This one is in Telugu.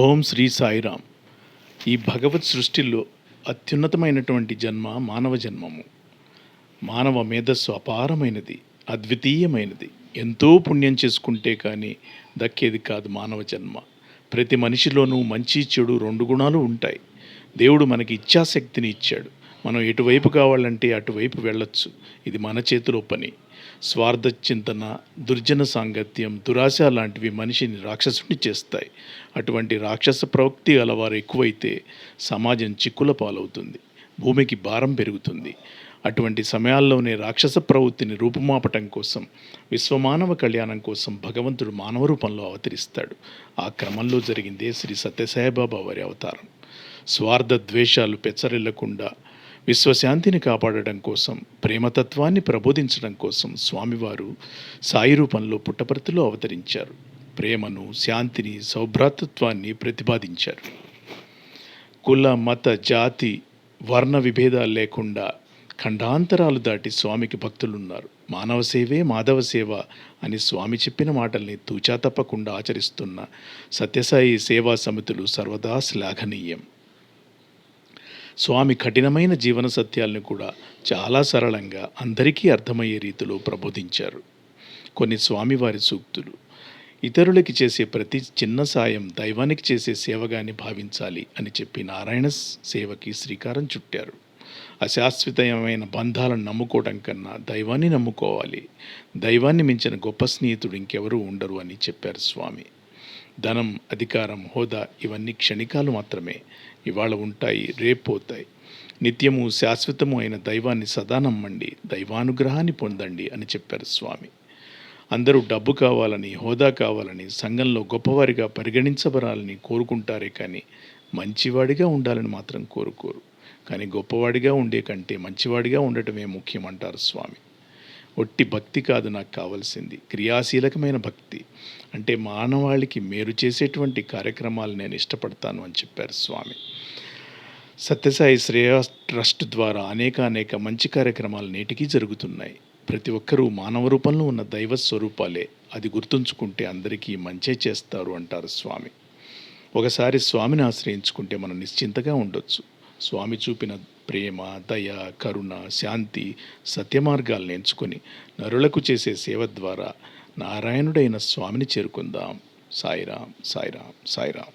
ఓం శ్రీ సాయిరామ్. ఈ భగవత్ సృష్టిలో అత్యున్నతమైనటువంటి జన్మ మానవ జన్మము. మానవ మేధస్సు అపారమైనది, అద్వితీయమైనది. ఎంతో పుణ్యం చేసుకుంటే కానీ దక్కేది కాదు మానవ జన్మ. ప్రతి మనిషిలోనూ మంచి చెడు రెండు గుణాలు ఉంటాయి. దేవుడు మనకి ఇచ్ఛాశక్తిని ఇచ్చాడు. మనం ఎటువైపు కావాలంటే అటువైపు వెళ్ళొచ్చు. ఇది మన చేతిలో పని. స్వార్థ చింతన, దుర్జన సాంగత్యం, దురాశ లాంటివి మనిషిని రాక్షసుని చేస్తాయి. అటువంటి రాక్షస ప్రవృత్తి గలవారు ఎక్కువైతే సమాజం చిక్కుల పాలవుతుంది, భూమికి భారం పెరుగుతుంది. అటువంటి సమయాల్లోనే రాక్షస ప్రవృత్తిని రూపుమాపటం కోసం, విశ్వమానవ కళ్యాణం కోసం భగవంతుడు మానవ రూపంలో అవతరిస్తాడు. ఆ క్రమంలో జరిగిందే శ్రీ సత్యసాయిబాబా వారి అవతారం. స్వార్థ ద్వేషాలు పెచ్చరిల్లకుండా విశ్వశాంతిని కాపాడడం కోసం, ప్రేమతత్వాన్ని ప్రబోధించడం కోసం స్వామివారు సాయి రూపంలో పుట్టపర్తిలో అవతరించారు. ప్రేమను, శాంతిని, సౌభ్రాతృత్వాన్ని ప్రతిపాదించారు. కుల, మత, జాతి, వర్ణ విభేదాలు లేకుండా ఖండాంతరాలు దాటి స్వామికి భక్తులున్నారు. మానవ సేవే మాధవ సేవ అని స్వామి చెప్పిన మాటల్ని తూచా తప్పకుండా ఆచరిస్తున్న సత్యసాయి సేవా సమితులు సర్వదా శ్లాఘనీయం. స్వామి కఠినమైన జీవన సత్యాలను కూడా చాలా సరళంగా అందరికీ అర్థమయ్యే రీతిలో ప్రబోధించారు. కొన్ని స్వామివారి సూక్తులు: ఇతరులకి చేసే ప్రతి చిన్న సాయం దైవానికి చేసే సేవగాని భావించాలి అని చెప్పి నారాయణ సేవకి శ్రీకారం చుట్టారు. అశాశ్వతమైన బంధాలను నమ్ముకోవడం కన్నా దైవాన్ని నమ్ముకోవాలి. దైవాన్ని మించిన గొప్ప స్నేహితుడు ఇంకెవరూ ఉండరు అని చెప్పారు స్వామి. ధనం, అధికారం, హోదా ఇవన్నీ క్షణికాలు మాత్రమే. ఇవాళ ఉంటాయి, రేపు పోతాయి. నిత్యము శాశ్వతము అయిన దైవాన్ని సదా నమ్మండి, దైవానుగ్రహాన్ని పొందండి అని చెప్పారు స్వామి. అందరూ డబ్బు కావాలని, హోదా కావాలని, సంఘంలో గొప్పవారిగా పరిగణించబడాలని కోరుకుంటారే కానీ మంచివాడిగా ఉండాలని మాత్రం కోరుకోరు. కానీ గొప్పవాడిగా ఉండే కంటే మంచివాడిగా ఉండటమే ముఖ్యం అంటారు స్వామి. ఒట్టి భక్తి కాదు నాకు కావాల్సింది, క్రియాశీలకమైన భక్తి. అంటే మానవాళికి మేలు చేసేటువంటి కార్యక్రమాలు నేను ఇష్టపడతాను అని చెప్పారు స్వామి. సత్యసాయి శ్రేయ ట్రస్ట్ ద్వారా అనేక మంచి కార్యక్రమాలు నేటికీ జరుగుతున్నాయి. ప్రతి ఒక్కరూ మానవ రూపంలో ఉన్న దైవ స్వరూపాలే. అది గుర్తుంచుకుంటే అందరికీ మంచే చేస్తారు అంటారు స్వామి. ఒకసారి స్వామిని ఆశ్రయించుకుంటే మనం నిశ్చింతగా ఉండొచ్చు. స్వామి చూపిన ప్రేమ, దయ, కరుణ, శాంతి, సత్యమార్గాలను ఎంచుకొని నరులకు చేసే సేవ ద్వారా నారాయణుడైన స్వామిని చేరుకుందాం. సాయిరాం, సాయిరాం, సాయిరాం.